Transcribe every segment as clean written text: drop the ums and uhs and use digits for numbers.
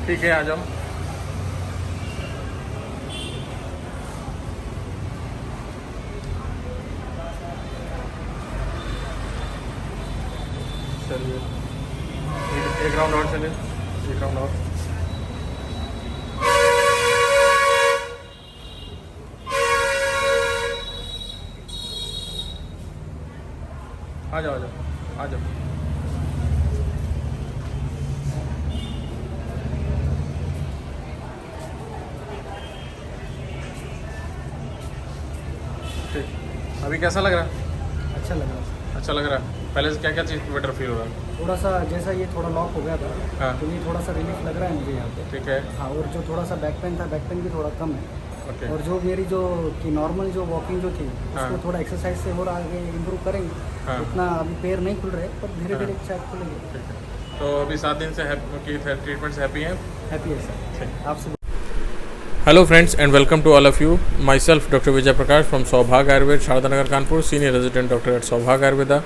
ठीक है, आ जाओ। चलिए एक राउंड और चलिए, एक राउंड और। आ जाओ आ जाओ आ जाओ। ठीक, अभी कैसा लग रहा है? अच्छा लग रहा है। अच्छा लग रहा है। पहले से क्या क्या चीज़ बेटर फील हो रहा है? थोड़ा सा जैसा ये थोड़ा लॉक हो गया था, हाँ। तो ये थोड़ा सा रिलीफ लग रहा है मुझे यहाँ पे। ठीक है। हाँ, और जो थोड़ा सा बैक पेन था, बैक पेन भी थोड़ा कम है। ओके। और जो मेरी जो कि नॉर्मल जो वॉकिंग जो थी, हाँ। उसको थोड़ा एक्सरसाइज से हो रहा आगे इम्प्रूव करेंगे। हाँ। उतना अभी पैर नहीं खुल रहे, पर धीरे हाँ। धीरे शायद खुलेंगे। ठीक है, तो अभी 7 दिन से ट्रीटमेंट से हैप्पी हैं? हैप्पी है सर आपसे। Hello friends and welcome to all of you. Myself Dr. Vijay Prakash from Saubhag Ayurveda, Shardanagar, Kanpur, Senior Resident Doctor at Saubhag Ayurveda,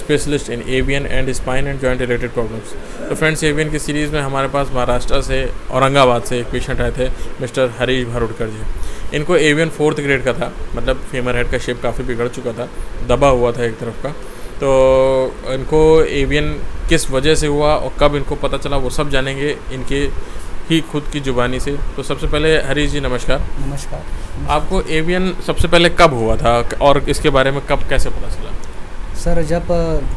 Specialist in AVN and Spine and Joint Related Problems. तो friends, AVN की series में हमारे पास महाराष्ट्र से, औरंगाबाद से एक patient आए थे, mister Harish भरोडकर जी। इनको AVN 4th ग्रेड का था, मतलब फीमर हेड का शेप काफ़ी बिगड़ चुका था, दबा हुआ था एक तरफ का। तो इनको AVN किस वजह से हुआ और कब इनको पता चला, वो सब जानेंगे इनके ही खुद की जुबानी से। तो सबसे पहले हरीश जी नमस्कार। नमस्कार। आपको AVN सबसे पहले कब हुआ था और इसके बारे में कब कैसे पता चला? सर जब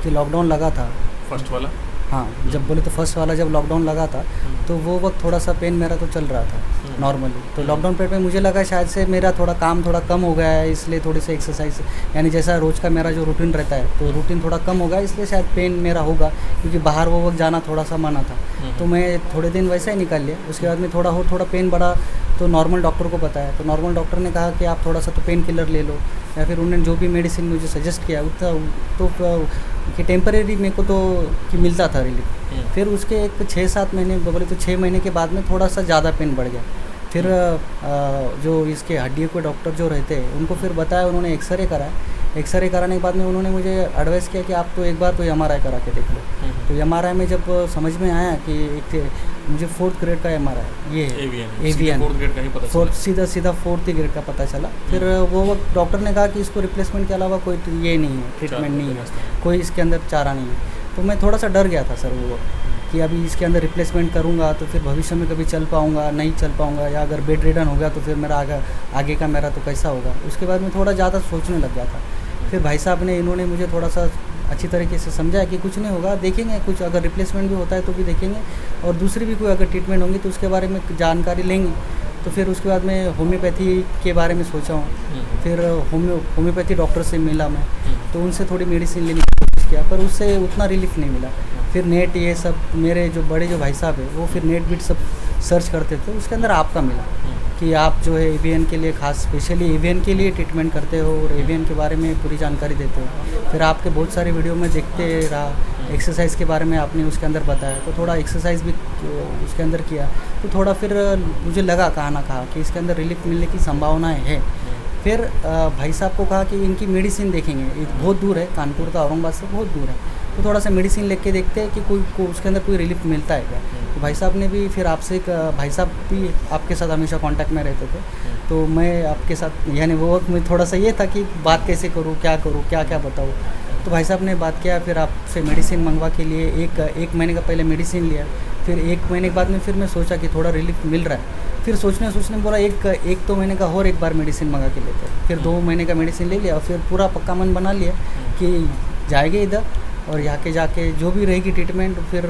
कि लॉकडाउन लगा था, फर्स्ट वाला? हाँ, जब बोले तो फर्स्ट वाला जब लॉकडाउन लगा था, तो वो वक्त थोड़ा सा पेन मेरा तो चल रहा था नॉर्मली। तो लॉकडाउन पीरियड में मुझे लगा शायद से मेरा थोड़ा काम थोड़ा कम हो गया है, इसलिए थोड़ी सी एक्सरसाइज, यानी जैसा रोज़ का मेरा जो रूटीन रहता है, तो रूटीन थोड़ा कम हो गया, इसलिए शायद पेन मेरा होगा, क्योंकि बाहर वो वक्त जाना थोड़ा सा मना था। तो मैं थोड़े दिन वैसा ही निकाल लिया। उसके बाद में थोड़ा पेन बढ़ा, तो नॉर्मल डॉक्टर को बताया। तो नॉर्मल डॉक्टर ने कहा कि आप थोड़ा सा तो पेन किलर ले लो, या फिर उन्होंने जो भी मेडिसिन मुझे सजेस्ट किया उतना तो कि टेम्परेरी मेरे को तो कि मिलता था रिलीफ। फिर उसके एक 6-7 महीने, बोले तो 6 महीने के बाद में थोड़ा सा ज़्यादा पेन बढ़ गया। फिर जो इसके हड्डियों के डॉक्टर जो रहते हैं, उनको फिर बताया, उन्होंने एक्सरे कराया। एक्सरे कराने के बाद में उन्होंने मुझे एडवाइस किया कि आप तो एक बार तो MRI करा के देख लो। तो MRI में जब समझ में आया कि एक मुझे 4th ग्रेड का MRI ये है, AVN 4th ग्रेड का ही पता चला। सीधा 4th ग्रेड का पता चला। फिर वो वक्त डॉक्टर ने कहा कि इसको रिप्लेसमेंट के अलावा कोई ये नहीं है, ट्रीटमेंट नहीं है, कोई इसके अंदर चारा नहीं है। तो मैं थोड़ा सा डर गया था सर वो वक्त कि अभी इसके अंदर रिप्लेसमेंट करूँगा तो फिर भविष्य में कभी चल पाऊँगा, नहीं चल पाऊँगा, या अगर बेड रिडन हो गया तो फिर मेरा आगे का मेरा तो कैसा होगा। उसके बाद में थोड़ा ज़्यादा सोचने लग गया था। फिर भाई साहब ने, इन्होंने मुझे थोड़ा सा अच्छी तरीके से समझाया कि कुछ नहीं होगा, देखेंगे, कुछ अगर रिप्लेसमेंट भी होता है तो भी देखेंगे, और दूसरी भी कोई अगर ट्रीटमेंट होंगी तो उसके बारे में जानकारी लेंगे। तो फिर उसके बाद में होम्योपैथी के बारे में सोचा हूँ। फिर होम्योपैथी डॉक्टर से मिला मैं, तो उनसे थोड़ी मेडिसिन लेने की कोशिश किया, पर उससे उतना रिलीफ नहीं मिला। फिर नेट ये सब, मेरे जो बड़े जो भाई साहब है, वो फिर नेट बीट सब सर्च करते थे, उसके अंदर आपका मिला कि आप जो है AVN के लिए, खास स्पेशली AVN के लिए ट्रीटमेंट करते हो और AVN के बारे में पूरी जानकारी देते हो। फिर आपके बहुत सारे वीडियो में देखते रहा, एक्सरसाइज के बारे में आपने उसके अंदर बताया, तो थोड़ा एक्सरसाइज भी उसके अंदर किया, तो थोड़ा फिर मुझे लगा कहाँ ना कहा कि इसके अंदर रिलीफ मिलने की संभावनाएँ है। फिर भाई साहब को कहा कि इनकी मेडिसिन देखेंगे, बहुत दूर है, कानपुर का औरंगाबाद से बहुत दूर है, तो थोड़ा सा मेडिसिन लेके के देखते हैं कि कोई उसके अंदर कोई रिलीफ मिलता है क्या। तो भाई साहब ने भी फिर आपसे, भाई साहब भी आपके साथ हमेशा कांटेक्ट में रहते थे, तो मैं आपके साथ, यानी वो वक्त में थोड़ा सा ये था कि बात कैसे करूँ, क्या क्या बताऊँ। तो भाई साहब ने बात किया, फिर आपसे मेडिसिन मंगवा के लिए एक महीने का पहले मेडिसिन लिया। फिर 1 महीने के बाद में फिर मैं सोचा कि थोड़ा रिलीफ मिल रहा है। फिर सोचने बोला एक 2 महीने का और एक बार मेडिसिन मंगा के लेते हैं। फिर 2 महीने का मेडिसिन ले लिया, और फिर पूरा पक्का मन बना लिया कि जाएंगे इधर, और यहाँ के जाके जो भी रहेगी ट्रीटमेंट, फिर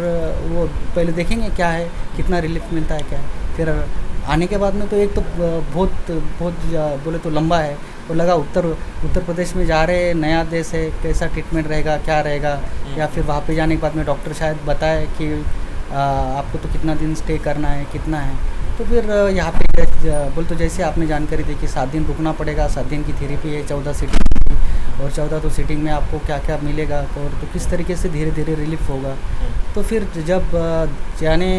वो पहले देखेंगे क्या है, कितना रिलीफ मिलता है क्या है। फिर आने के बाद में तो एक तो बहुत बोले तो लंबा है, वो लगा उत्तर प्रदेश में जा रहे, नया देश है, कैसा ट्रीटमेंट रहेगा, क्या रहेगा, या फिर वहाँ पे जाने के बाद में डॉक्टर शायद बताए कि आपको तो कितना दिन स्टे करना है, कितना है। तो फिर यहाँ पे बोल तो जैसे आपने जानकारी दी कि 7 दिन रुकना पड़ेगा, 7 दिन की थेरेपी है, 14 सीटिंग, और 14 तो सीटिंग में आपको क्या क्या मिलेगा, और तो किस तरीके से धीरे धीरे रिलीफ होगा। तो फिर जब यानी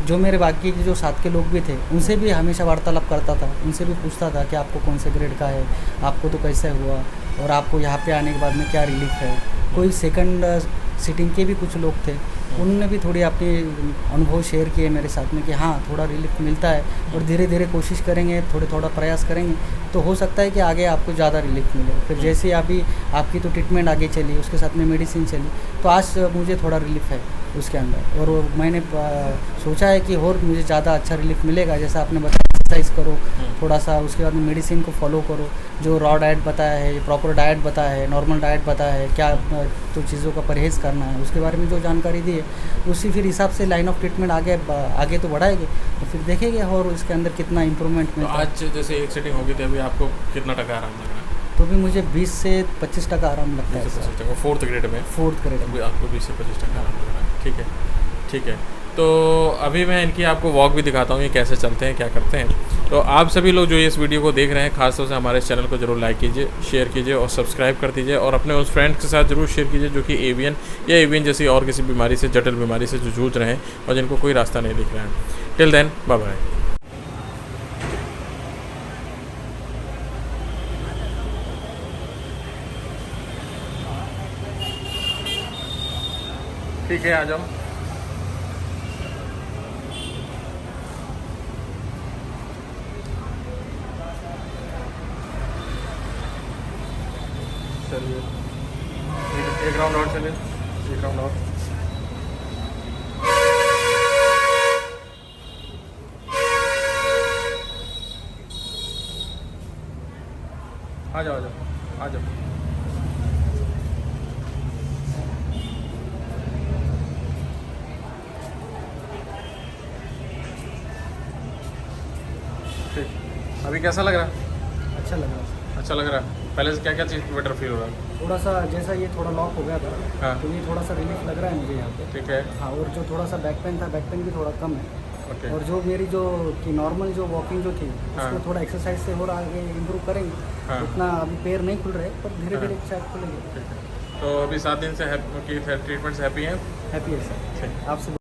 जो मेरे बाकी के जो साथ के लोग भी थे, उनसे भी हमेशा वार्तालाप करता था, उनसे भी पूछता था कि आपको कौन से ग्रेड का है, आपको तो कैसे हुआ, और आपको यहाँ पे आने के बाद में क्या रिलीफ है। कोई सेकंड सीटिंग के भी कुछ लोग थे, उन्होंने भी थोड़ी अपनी अनुभव शेयर किए मेरे साथ में कि हाँ थोड़ा रिलीफ मिलता है और धीरे धीरे कोशिश करेंगे, थोड़ा प्रयास करेंगे तो हो सकता है कि आगे आपको ज़्यादा रिलीफ मिले। फिर जैसे अभी आपकी तो ट्रीटमेंट आगे चली, उसके साथ में मेडिसिन चली, तो आज मुझे थोड़ा रिलीफ है उसके अंदर। और मैंने सोचा है कि और मुझे ज़्यादा अच्छा रिलीफ मिलेगा। जैसा आपने बताया एक्सरसाइज करो थोड़ा सा, उसके बाद मेडिसिन को फॉलो करो, जो रॉ डाइट बताया है, प्रॉपर डाइट बताया है, नॉर्मल डाइट बताया है, क्या तो चीज़ों का परहेज़ करना है, उसके बारे में जो जानकारी दी है उसी फिर हिसाब से लाइन ऑफ ट्रीटमेंट आगे तो बढ़ाएंगे, तो फिर देखेंगे और इसके अंदर कितना इम्प्रूवमेंट मिलता है। आज जैसे एक सेटिंग होगी तो अभी आपको कितना टका आराम लग रहा है? तो भी मुझे 20 से 25% आराम लगता है। 25% फोर्थ ग्रेड में? फोर्थ ग्रेड में आपको 20 से 25% आराम लग रहा है। ठीक है, ठीक है। तो अभी मैं इनकी आपको वॉक भी दिखाता हूँ, ये कैसे चलते हैं, क्या करते हैं। तो आप सभी लोग जो इस वीडियो को देख रहे हैं, खासतौर से हमारे इस चैनल को जरूर लाइक कीजिए, शेयर कीजिए और सब्सक्राइब कर दीजिए, और अपने उस फ्रेंड्स के साथ जरूर शेयर कीजिए जो कि एवीएन या एवीएन जैसी और किसी बीमारी से, जटिल बीमारी से जो जूझ रहे हैं और जिनको कोई रास्ता नहीं दिख रहा है। Till then, bye bye. ठीक है, आ जाओ। चलिए एक राउंड और चलिए, एक राउंड और। आ जाओ, आ जाओ, आ जाओ। ठीक, अभी कैसा लग रहा है? अच्छा लग रहा है। अच्छा लग रहा है। पहले से क्या क्या चीज़ बेटर फील हो रहा है? थोड़ा सा जैसा ये थोड़ा लॉक हो गया था, हाँ। तो ये थोड़ा सा रिलीफ लग रहा है मुझे यहाँ पे। ठीक है। हाँ, और जो थोड़ा सा बैक पेन था, बैक पेन भी थोड़ा कम है। ओके। और जो मेरी जो कि नॉर्मल जो वॉकिंग जो थी हाँ। उसको थोड़ा एक्सरसाइज से और आगे इम्प्रूव करेंगे। हाँ। उतना अभी पैर नहीं खुल रहे, पर धीरे हाँ। धीरे शायद खुलेंगे। ठीक है। तो अभी 7 दिन से ट्रीटमेंट से हैप्पी हैं? हैप्पी है सर, ठीक। आपसे